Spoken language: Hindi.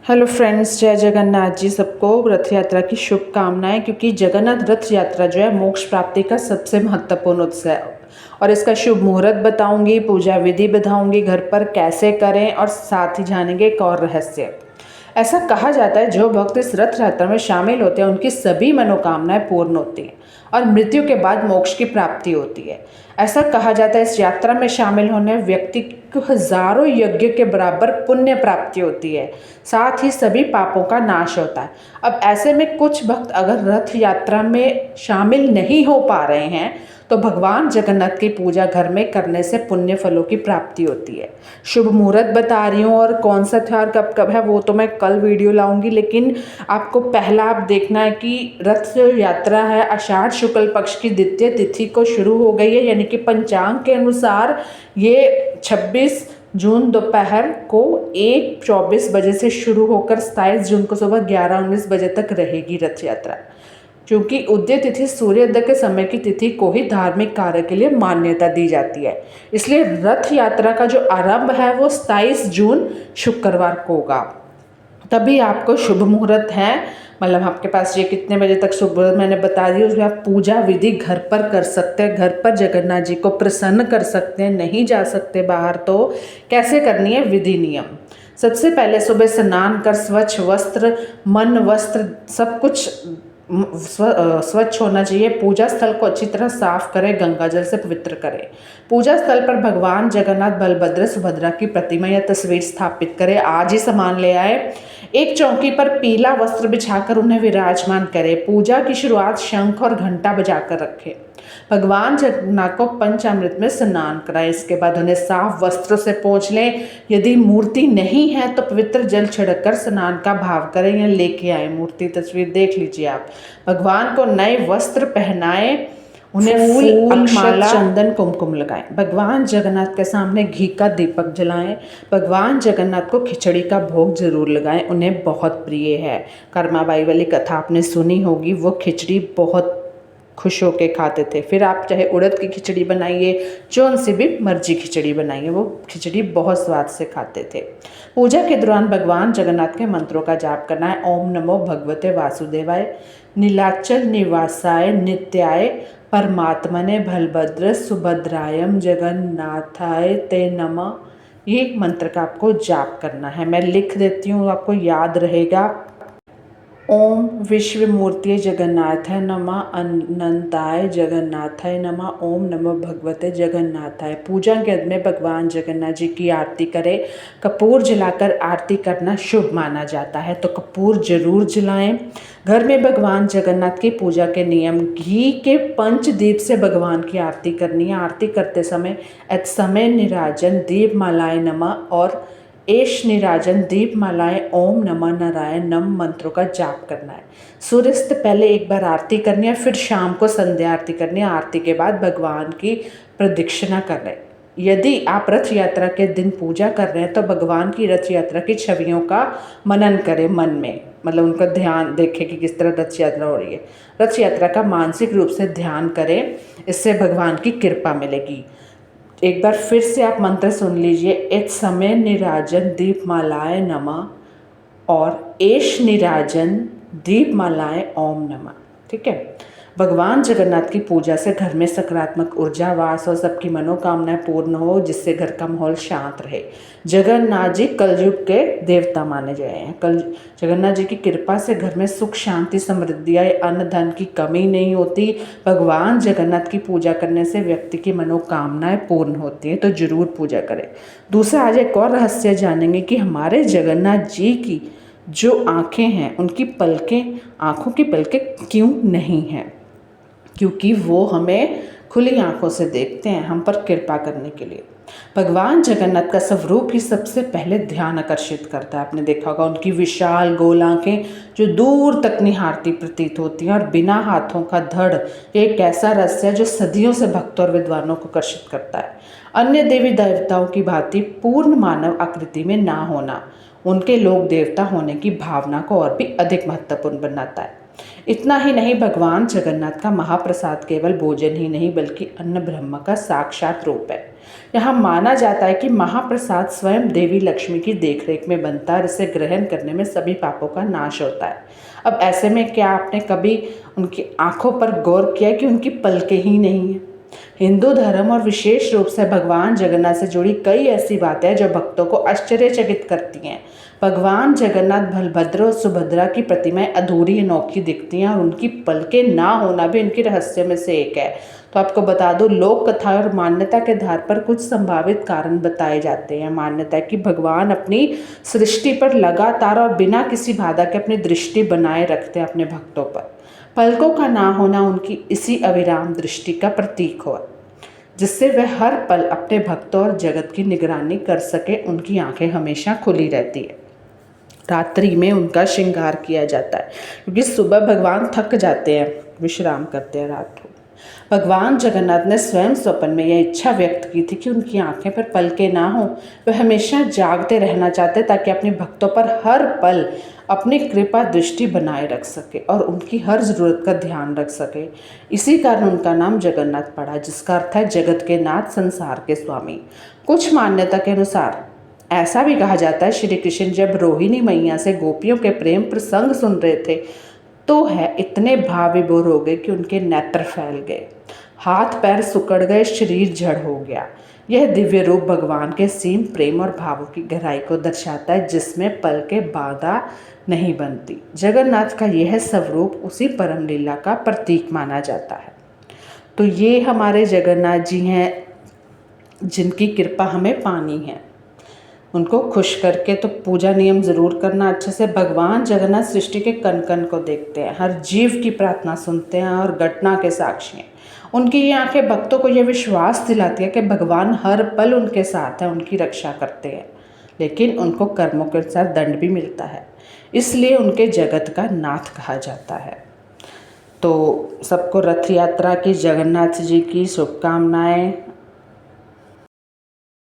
हेलो फ्रेंड्स, जय जगन्नाथ जी। सबको रथ यात्रा की शुभकामनाएं। क्योंकि जगन्नाथ रथ यात्रा जो है मोक्ष प्राप्ति का सबसे महत्वपूर्ण उत्सव है और इसका शुभ मुहूर्त बताऊंगी, पूजा विधि बताऊंगी, घर पर कैसे करें और साथ ही जानेंगे एक और रहस्य। ऐसा कहा जाता है जो भक्त इस रथ यात्रा में शामिल होते हैं उनकी सभी मनोकामनाएं पूर्ण होती हैं और मृत्यु के बाद मोक्ष की प्राप्ति होती है। ऐसा कहा जाता है इस यात्रा में शामिल होने व्यक्ति को हजारों यज्ञ के बराबर पुण्य प्राप्ति होती है, साथ ही सभी पापों का नाश होता है। अब ऐसे में कुछ भक्त अगर रथ यात्रा में शामिल नहीं हो पा रहे हैं तो भगवान जगन्नाथ की पूजा घर में करने से पुण्य फलों की प्राप्ति होती है। शुभ मुहूर्त बता रही हूँ और कौन सा त्योहार कब कब है वो तो मैं कल वीडियो लाऊंगी, लेकिन आपको पहला आप देखना है कि रथ यात्रा है आषाढ़ शुक्ल पक्ष की द्वितीय तिथि को शुरू हो गई है, यानी कि पंचांग के अनुसार ये 26 जून दोपहर को 1:24 बजे से शुरू होकर 27 जून को सुबह 11:19 बजे तक रहेगी रथ यात्रा। क्योंकि उदय तिथि सूर्योदय के समय की तिथि को ही धार्मिक कार्य के लिए मान्यता दी जाती है, इसलिए रथ यात्रा का जो आरंभ है वो 27 जून शुक्रवार को होगा। तभी आपको शुभ मुहूर्त है, मतलब आपके पास ये कितने बजे तक शुभ मुहूर्त मैंने बता दी, उसमें आप पूजा विधि घर पर कर सकते हैं, घर पर जगन्नाथ जी को प्रसन्न कर सकते हैं। नहीं जा सकते बाहर तो कैसे करनी है विधि नियम। सबसे पहले सुबह स्नान कर स्वच्छ वस्त्र, मन वस्त्र सब कुछ स्वच्छ होना चाहिए। पूजा स्थल को अच्छी तरह साफ करें, गंगा जल से पवित्र करें। पूजा स्थल पर भगवान जगन्नाथ, बलभद्र, सुभद्रा की प्रतिमा या तस्वीर स्थापित करें। आज ही सामान ले आए। एक चौकी पर पीला वस्त्र बिछाकर उन्हें विराजमान करें। पूजा की शुरुआत शंख और घंटा बजाकर रखें। भगवान जगन्नाथ को पंचामृत में स्नान कराएं। इसके बाद उन्हें साफ वस्त्रों से पोंछ लें। यदि मूर्ति नहीं है तो पवित्र जल छिड़ककर स्नान का भाव करें या लेके आए मूर्ति। तस्वीर देख लीजिए आप। भगवान को नए वस्त्र पहनाएं, उन्हें फूल माला, चंदन, कुमकुम लगाएं। भगवान जगन्नाथ के सामने घी का दीपक जलाएं। भगवान जगन्नाथ को खिचड़ी का भोग जरूर लगाएं, उन्हें बहुत प्रिय है। कर्माबाई वाली कथा आपने सुनी होगी, वो खिचड़ी बहुत खुश होके खाते थे। फिर आप चाहे उड़द की खिचड़ी बनाइए, जौन सी भी मर्जी खिचड़ी बनाइए, वो खिचड़ी बहुत स्वाद से खाते थे। पूजा के दौरान भगवान जगन्नाथ के मंत्रों का जाप करना है। ओम नमो भगवते वासुदेवाय, नीलाचल निवासाय, नित्याय परमात्मने, बलभद्र सुभद्रायम जगन्नाथाय ते नमः। ये मंत्र का आपको जाप करना है। मैं लिख देती हूँ, आपको याद रहेगा। ओम विश्वमूर्ति जगन्नाथाय नमः, अनंताय जगन्नाथाय नमः, ओम नमो भगवते जगन्नाथाय। पूजा के अंत में भगवान जगन्नाथ जी की आरती करें। कपूर जलाकर आरती करना शुभ माना जाता है, तो कपूर जरूर जलाएं। घर में भगवान जगन्नाथ की पूजा के नियम। घी के पंचदीप से भगवान की आरती करनी है। आरती करते समय निराजन दीप मालाएं नमः और एश निराजन दीप मालाएं ओम नमः नारायण नम मंत्रों का जाप करना है। सूर्यास्त पहले एक बार आरती करनी है, फिर शाम को संध्या आरती करनी है। आरती के बाद भगवान की प्रदक्षिणा कर रहे हैं। यदि आप रथ यात्रा के दिन पूजा कर रहे हैं तो भगवान की रथ यात्रा की छवियों का मनन करें मन में, मतलब उनका ध्यान देखें कि किस तरह रथ यात्रा हो रही है। रथ यात्रा का मानसिक रूप से ध्यान करें, इससे भगवान की कृपा मिलेगी। एक बार फिर से आप मंत्र सुन लीजिए। एच समय निराजन दीपमालाय नमः और एश निराजन दीपमालाय ओम नमः। ठीक है। भगवान जगन्नाथ की पूजा से घर में सकारात्मक ऊर्जा वास और सबकी मनोकामनाएं पूर्ण हो, जिससे घर का माहौल शांत रहे। जगन्नाथ जी कलयुग के देवता माने गए हैं। कल जगन्नाथ जी की कृपा से घर में सुख शांति समृद्धि आए, अन्न धन की कमी नहीं होती। भगवान जगन्नाथ की पूजा करने से व्यक्ति की मनोकामनाएं पूर्ण होती है, तो जरूर पूजा करें। दूसरा, आज एक और रहस्य जानेंगे कि हमारे जगन्नाथ जी की जो आँखें हैं उनकी पलकें, आँखों की पलकें क्यों नहीं हैं? क्योंकि वो हमें खुली आंखों से देखते हैं, हम पर कृपा करने के लिए। भगवान जगन्नाथ का स्वरूप ही सबसे पहले ध्यान आकर्षित करता है। आपने देखा होगा उनकी विशाल गोल आंखें जो दूर तक निहारती प्रतीत होती हैं और बिना हाथों का धड़, एक ऐसा रहस्य है जो सदियों से भक्तों और विद्वानों को आकर्षित करता है। अन्य देवी देवताओं की भांति पूर्ण मानव आकृति में ना होना उनके लोक देवता होने की भावना को और भी अधिक महत्वपूर्ण बनाता है। इतना ही नहीं, भगवान जगन्नाथ का महाप्रसाद केवल भोजन ही नहीं बल्कि अन्न ब्रह्म का साक्षात रूप है। यहाँ माना जाता है कि महाप्रसाद स्वयं देवी लक्ष्मी की देखरेख में बनता है और इसे ग्रहण करने में सभी पापों का नाश होता है। अब ऐसे में क्या आपने कभी उनकी आंखों पर गौर किया कि उनकी पलकें ही नहीं हैं? हिंदू धर्म और विशेष रूप से भगवान जगन्नाथ से जुड़ी कई ऐसी बातें हैं जो भक्तों को आश्चर्यचकित करती हैं। भगवान जगन्नाथ, बलभद्र और सुभद्रा की प्रतिमाएं अधूरी अनोखी दिखती हैं और उनकी पलकें ना होना भी उनके रहस्य में से एक है। तो आपको बता दूं, लोक कथा और मान्यता के आधार पर कुछ संभावित कारण बताए जाते हैं। मान्यता है कि भगवान अपनी सृष्टि पर लगातार और बिना किसी बाधा के अपनी दृष्टि बनाए रखते हैं अपने भक्तों पर। पलकों का ना होना उनकी इसी अविराम दृष्टि का प्रतीक हो, जिससे वह हर पल अपने भक्तों और जगत की निगरानी कर सके। उनकी आंखें हमेशा खुली रहती है। रात्रि में उनका श्रृंगार किया जाता है क्योंकि सुबह भगवान थक जाते हैं, विश्राम करते हैं रात को। भगवान जगन्नाथ ने स्वयं स्वप्न में यह इच्छा व्यक्त की थी कि उनकी आंखें पर पलकें ना हो। वह हमेशा जागते रहना चाहते ताकि अपने भक्तों पर हर पल अपनी कृपा दृष्टि बनाए रख सके और उनकी हर ज़रूरत का ध्यान रख सके। इसी कारण उनका नाम जगन्नाथ पड़ा, जिसका अर्थ है जगत के नाथ, संसार के स्वामी। कुछ मान्यता के अनुसार ऐसा भी कहा जाता है, श्री कृष्ण जब रोहिणी मैया से गोपियों के प्रेम प्रसंग सुन रहे थे तो है इतने भाव विभोर हो गए कि उनके नेत्र फैल गए, हाथ पैर सिकुड़ गए, शरीर जड़ हो गया। यह दिव्य रूप भगवान के सीम प्रेम और भावों की गहराई को दर्शाता है, जिसमें पल के बाधा नहीं बनती। जगन्नाथ का यह स्वरूप उसी परम लीला का प्रतीक माना जाता है। तो ये हमारे जगन्नाथ जी हैं जिनकी कृपा हमें पानी है। उनको खुश करके तो पूजा नियम ज़रूर करना अच्छे से। भगवान जगन्नाथ सृष्टि के कण कण को देखते हैं, हर जीव की प्रार्थना सुनते हैं और घटना के साक्षी हैं। उनकी ये आंखें भक्तों को यह विश्वास दिलाती है कि भगवान हर पल उनके साथ हैं, उनकी रक्षा करते हैं। लेकिन उनको कर्मों के अनुसार दंड भी मिलता है, इसलिए उनके जगत का नाथ कहा जाता है। तो सबको रथ यात्रा की, जगन्नाथ जी की शुभकामनाएं।